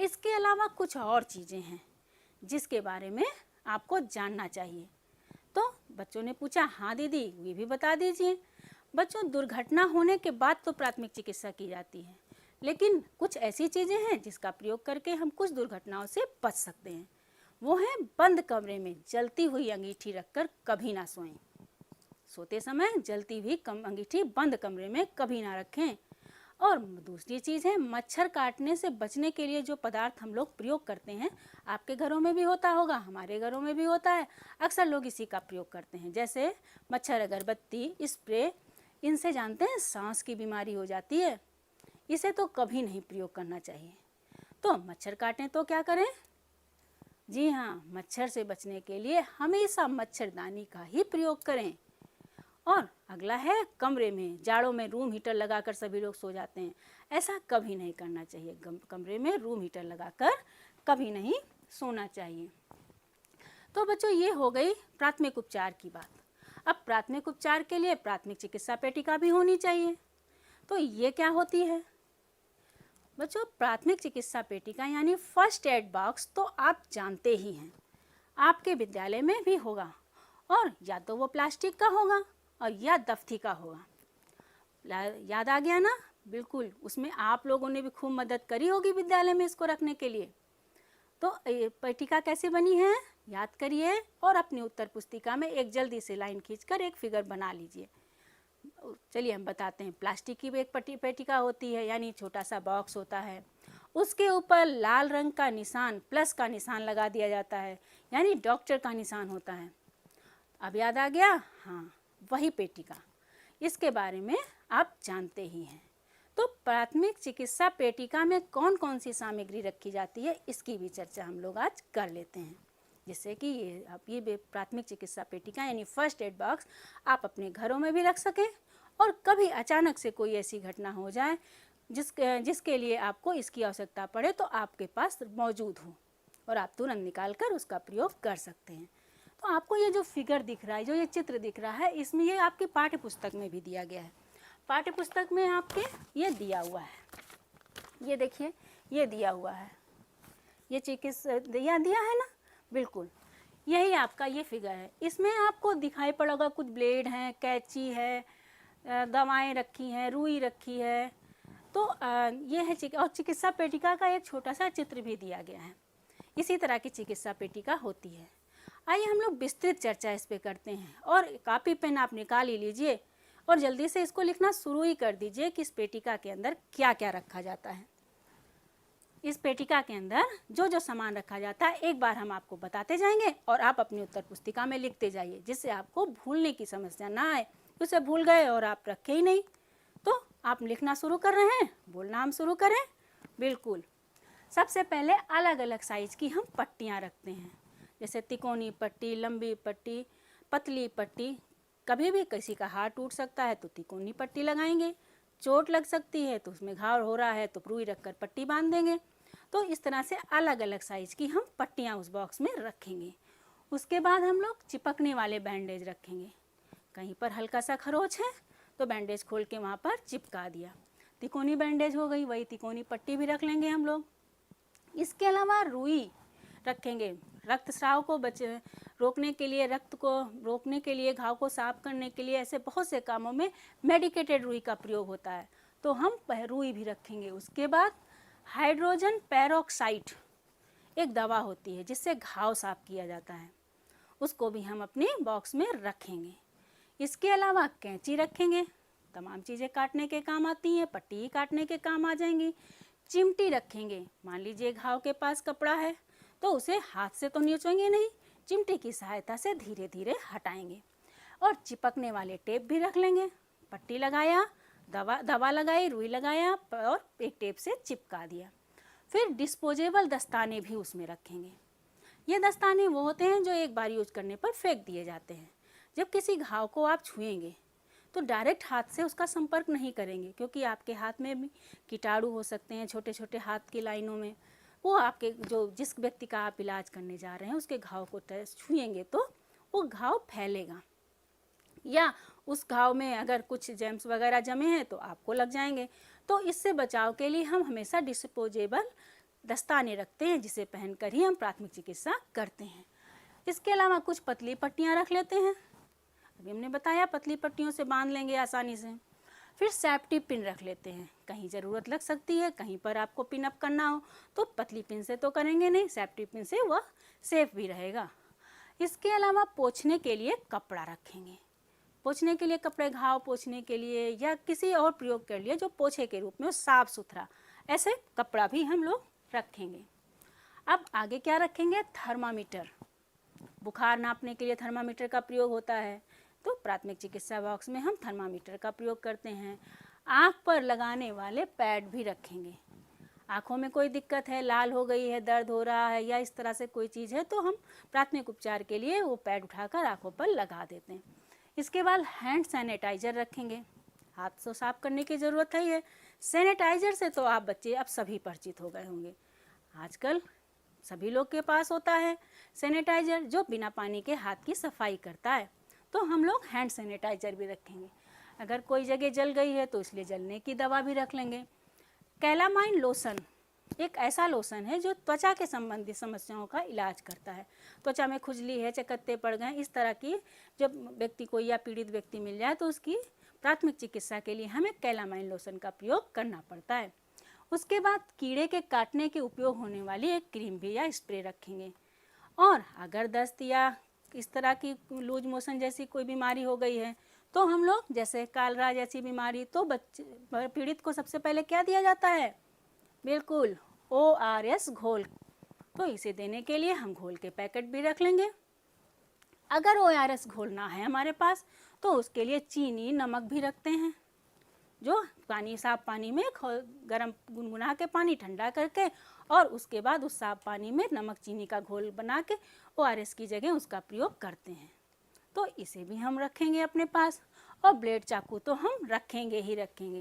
इसके अलावा कुछ और चीज़ें हैं जिसके बारे में आपको जानना चाहिए। तो बच्चों ने पूछा, हाँ दीदी ये भी बता दीजिए। बच्चों, दुर्घटना होने के बाद तो प्राथमिक चिकित्सा की जाती है, लेकिन कुछ ऐसी चीज़ें हैं जिसका प्रयोग करके हम कुछ दुर्घटनाओं से बच सकते हैं। वो है बंद कमरे में जलती हुई अंगीठी रखकर कभी ना सोएं। सोते समय जलती हुई अंगीठी बंद कमरे में कभी ना रखें। और दूसरी चीज़ है, मच्छर काटने से बचने के लिए जो पदार्थ हम लोग प्रयोग करते हैं, आपके घरों में भी होता होगा, हमारे घरों में भी होता है, अक्सर लोग इसी का प्रयोग करते हैं, जैसे मच्छर अगरबत्ती, स्प्रे। इनसे जानते हैं सांस की बीमारी हो जाती है, इसे तो कभी नहीं प्रयोग करना चाहिए। तो मच्छर काटें तो क्या करें? जी हाँ, मच्छर से बचने के लिए हमेशा मच्छरदानी का ही प्रयोग करें। और अगला है, कमरे में जाड़ों में रूम हीटर लगाकर सभी लोग सो जाते हैं, ऐसा कभी नहीं करना चाहिए। कमरे में रूम हीटर लगाकर कभी नहीं सोना चाहिए। तो बच्चों, ये हो गई प्राथमिक उपचार की बात। अब प्राथमिक उपचार के लिए प्राथमिक चिकित्सा पेटिका भी होनी चाहिए। तो ये क्या होती है? बच्चों, प्राथमिक चिकित्सा पेटिका यानी फर्स्ट एड बॉक्स तो आप जानते ही हैं, आपके विद्यालय में भी होगा, और या तो वो प्लास्टिक का होगा और या दफ्ती का होगा। याद आ गया ना? बिल्कुल, उसमें आप लोगों ने भी खूब मदद करी होगी विद्यालय में इसको रखने के लिए। तो पेटिका कैसे बनी है याद करिए, और अपनी उत्तर पुस्तिका में एक जल्दी से लाइन खींचकर एक फिगर बना लीजिए। चलिए हम बताते हैं। प्लास्टिक की एक पेटिका होती है, यानी छोटा सा बॉक्स होता है, उसके ऊपर लाल रंग का निशान, प्लस का निशान लगा दिया जाता है, यानी डॉक्टर का निशान होता है। अब याद आ गया? हाँ, वही पेटिका। इसके बारे में आप जानते ही हैं। तो प्राथमिक चिकित्सा पेटिका में कौन कौन सी सामग्री रखी जाती है, इसकी भी चर्चा हम लोग आज कर लेते हैं, जिससे कि ये प्राथमिक चिकित्सा पेटिका यानी फर्स्ट एड बॉक्स आप अपने घरों में भी रख सकें, और कभी अचानक से कोई ऐसी घटना हो जाए जिसके लिए आपको इसकी आवश्यकता पड़े तो आपके पास मौजूद हो और आप तुरंत निकाल कर उसका प्रयोग कर सकते हैं। तो आपको ये जो फिगर दिख रहा है, जो ये चित्र दिख रहा है, इसमें ये आपकी पाठ्य पुस्तक में भी दिया गया है। पाठ्य पुस्तक में आपके ये दिया हुआ है, ये देखिए, ये दिया हुआ है, ये चिकित्सा दिया है ना, बिल्कुल यही आपका ये फिगर है। इसमें आपको दिखाई पड़ेगा कुछ ब्लेड हैं, कैंची है, दवाएं रखी हैं, रुई रखी है। तो ये है और चिकित्सा पेटिका का एक छोटा सा चित्र भी दिया गया है। इसी तरह की चिकित्सा पेटिका होती है। आइए हम लोग विस्तृत चर्चा इस पे करते हैं, और कापी पेन आप निकाल ही लीजिए और जल्दी से इसको लिखना शुरू ही कर दीजिए कि इस पेटिका के अंदर क्या क्या रखा जाता है। इस पेटिका के अंदर जो जो सामान रखा जाता है एक बार हम आपको बताते जाएंगे, और आप अपनी उत्तर पुस्तिका में लिखते जाइए, जिससे आपको भूलने की समस्या ना आए। उसे भूल गए और आप रखे ही नहीं, तो आप लिखना शुरू कर रहे हैं, बोलना हम शुरू करें। बिल्कुल, सबसे पहले अलग अलग साइज की हम पट्टियाँ रखते हैं, जैसे तिकोनी पट्टी, लंबी पट्टी, पतली पट्टी। कभी भी किसी का हाथ टूट सकता है तो तिकोनी पट्टी लगाएंगे, चोट लग सकती है तो उसमें घाव हो रहा है तो रुई रखकर पट्टी बांध देंगे। तो इस तरह से अलग अलग साइज की हम पट्टियाँ उस बॉक्स में रखेंगे। उसके बाद हम लोग चिपकने वाले बैंडेज रखेंगे। कहीं पर हल्का सा खरोच है तो बैंडेज खोल के वहाँ पर चिपका दिया। तिकोनी बैंडेज हो गई, वही तिकोनी पट्टी भी रख लेंगे हम लोग। इसके अलावा रुई रखेंगे, रक्तस्राव को रोकने के लिए, रक्त को रोकने के लिए, घाव को साफ करने के लिए, ऐसे बहुत से कामों में मेडिकेटेड रुई का प्रयोग होता है, तो हम रुई भी रखेंगे। उसके बाद हाइड्रोजन पेरोक्साइड एक दवा होती है जिससे घाव साफ किया जाता है, उसको भी हम अपने बॉक्स में रखेंगे। इसके अलावा कैंची रखेंगे, तमाम चीज़ें काटने के काम आती हैं, पट्टी काटने के काम आ जाएंगी। चिमटी रखेंगे, मान लीजिए घाव के पास कपड़ा है तो उसे हाथ से तो नोचेंगे नहीं, चिमटी की सहायता से धीरे धीरे हटाएंगे। और चिपकने वाले टेप भी रख लेंगे, पट्टी लगाया, दवा लगाई, रुई लगाया और एक टेप से चिपका दिया। फिर डिस्पोजेबल दस्ताने भी उसमें रखेंगे। ये दस्ताने वो होते हैं जो एक बार यूज करने पर फेंक दिए जाते हैं। जब किसी घाव को आप छुएंगे तो डायरेक्ट हाथ से उसका संपर्क नहीं करेंगे, क्योंकि आपके हाथ में भी कीटाणु हो सकते हैं, छोटे छोटे हाथ की लाइनों में। वो आपके जिस व्यक्ति का आप इलाज करने जा रहे हैं उसके घाव को छुएंगे तो वो घाव फैलेगा, या उस घाव में अगर कुछ जर्म्स वगैरह जमे हैं तो आपको लग जाएंगे। तो इससे बचाव के लिए हम हमेशा डिस्पोजेबल दस्ताने रखते हैं जिसे पहनकर ही हम प्राथमिक चिकित्सा करते हैं। इसके अलावा कुछ पतली पट्टियाँ रख लेते हैं, अभी हमने बताया पतली पट्टियों से बांध लेंगे आसानी से। फिर सेफ्टी पिन रख लेते हैं, कहीं ज़रूरत लग सकती है, कहीं पर आपको पिन अप करना हो तो पतली पिन से तो करेंगे नहीं, सेफ्टी पिन से वह सेफ भी रहेगा। इसके अलावा पोंछने के लिए कपड़ा रखेंगे, पोंछने के लिए कपड़े, घाव पोंछने के लिए या किसी और प्रयोग के लिए जो पोछे के रूप में हो, साफ सुथरा ऐसे कपड़ा भी हम लोग रखेंगे। अब आगे क्या रखेंगे, थर्मामीटर। बुखार नापने के लिए थर्मामीटर का प्रयोग होता है, तो प्राथमिक चिकित्सा बॉक्स में हम थर्मामीटर का प्रयोग करते हैं। आँख पर लगाने वाले पैड भी रखेंगे, आँखों में कोई दिक्कत है, लाल हो गई है, दर्द हो रहा है या इस तरह से कोई चीज़ है तो हम प्राथमिक उपचार के लिए वो पैड उठाकर आँखों पर लगा देते हैं। इसके बाद हैंड सैनिटाइज़र रखेंगे, हाथ तो साफ करने की ज़रूरत है ही है। सैनिटाइज़र से तो आप बच्चे अब सभी परिचित हो गए होंगे, आजकल सभी लोग के पास होता है सैनिटाइज़र जो बिना पानी के हाथ की सफाई करता है, तो हम लोग हैंड सैनिटाइज़र भी रखेंगे। अगर कोई जगह जल गई है तो इसलिए जलने की दवा भी रख लेंगे। कैलामाइन लोशन एक ऐसा लोशन है जो त्वचा के संबंधित समस्याओं का इलाज करता है। त्वचा में खुजली है, चकत्ते पड़ गए, इस तरह की जब व्यक्ति को या पीड़ित व्यक्ति मिल जाए तो उसकी प्राथमिक चिकित्सा के लिए हमें कैलामाइन लोशन का प्रयोग करना पड़ता है। उसके बाद कीड़े के काटने के उपयोग होने वाली एक क्रीम भी या स्प्रे रखेंगे। और अगर दस्त या इस तरह की लूज मोशन जैसी कोई बीमारी हो गई है तो हम लोग, जैसे कालरा जैसी बीमारी, तो बच्चे पीड़ित को सबसे पहले क्या दिया जाता है, बिल्कुल ORS घोल, तो इसे देने के लिए हम घोल के पैकेट भी रख लेंगे। अगर ORS घोल ना है हमारे पास तो उसके लिए चीनी नमक भी रखते हैं, जो पानी, साफ पानी में गरम गुनगुना के पानी ठंडा करके और उसके बाद उस साफ पानी में नमक चीनी का घोल बना के ORS की जगह उसका प्रयोग करते हैं, तो इसे भी हम रखेंगे अपने पास। और ब्लेड चाकू तो हम रखेंगे ही रखेंगे।